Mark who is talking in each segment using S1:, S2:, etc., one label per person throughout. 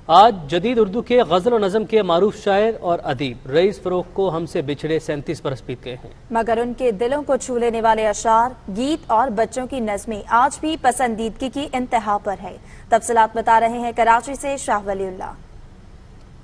S1: آج جدید اردو کے غزل و نظم کے معروف شاعر اور ادیب رئیس فروغ کو ہم سے بچھڑے 37 برس بیت گئے ہیں،
S2: مگر ان کے دلوں کو چھو لینے والے اشعار، گیت اور بچوں کی نظمیں آج بھی پسندیدگی کی انتہا پر ہے۔ تفصیلات بتا رہے ہیں کراچی سے شاہ ولی اللہ۔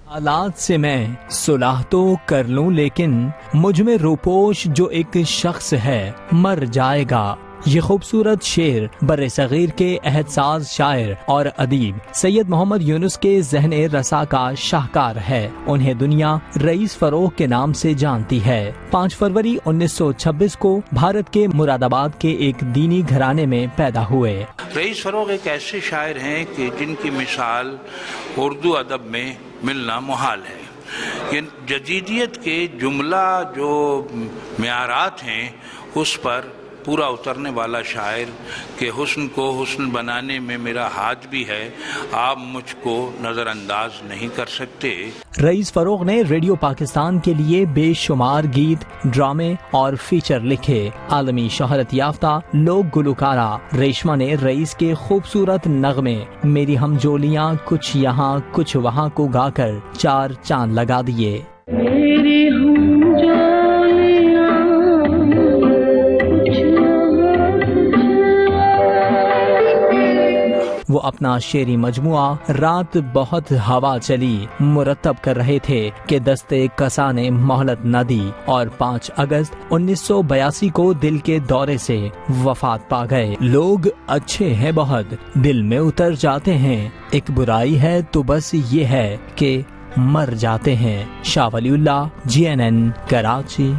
S3: حالات سے میں صلح تو کر لوں لیکن مجھ میں روپوش جو ایک شخص ہے مر جائے گا۔ یہ خوبصورت شعر بر صغیر کے عہد ساز شاعر اور ادیب سید محمد یونس کے ذہن رسا کا شاہکار ہے۔ انہیں دنیا رئیس فروغ کے نام سے جانتی ہے۔ 5 فروری 1926 کو بھارت کے مراد آباد کے ایک دینی گھرانے میں پیدا ہوئے۔
S4: رئیس فروغ ایک ایسے شاعر ہیں کہ جن کی مثال اردو ادب میں ملنا محال ہے۔ یہ جدیدیت کے جملہ جو معیارات ہیں اس پر پورا اترنے والا شاعر کہ حسن کو حسن بنانے میں میرا ہاتھ بھی ہے، آپ مجھ کو نظر انداز نہیں کر سکتے۔
S3: رئیس فروغ نے ریڈیو پاکستان کے لیے بے شمار گیت، ڈرامے اور فیچر لکھے۔ عالمی شہرت یافتہ لوک گلوکارہ ریشما نے رئیس کے خوبصورت نغمے میری ہم جولیاں کچھ یہاں کچھ وہاں کو گا کر 4 چاند لگا دیے۔ وہ اپنا شعری مجموعہ رات بہت ہوا چلی مرتب کر رہے تھے کہ دستے کسا نے مہلت نہ دی اور 5 اگست 1982 کو دل کے دورے سے وفات پا گئے۔ لوگ اچھے ہیں بہت دل میں اتر جاتے ہیں، ایک برائی ہے تو بس یہ ہے کہ مر جاتے ہیں۔ شاہ ولی اللہ، GNN کراچی۔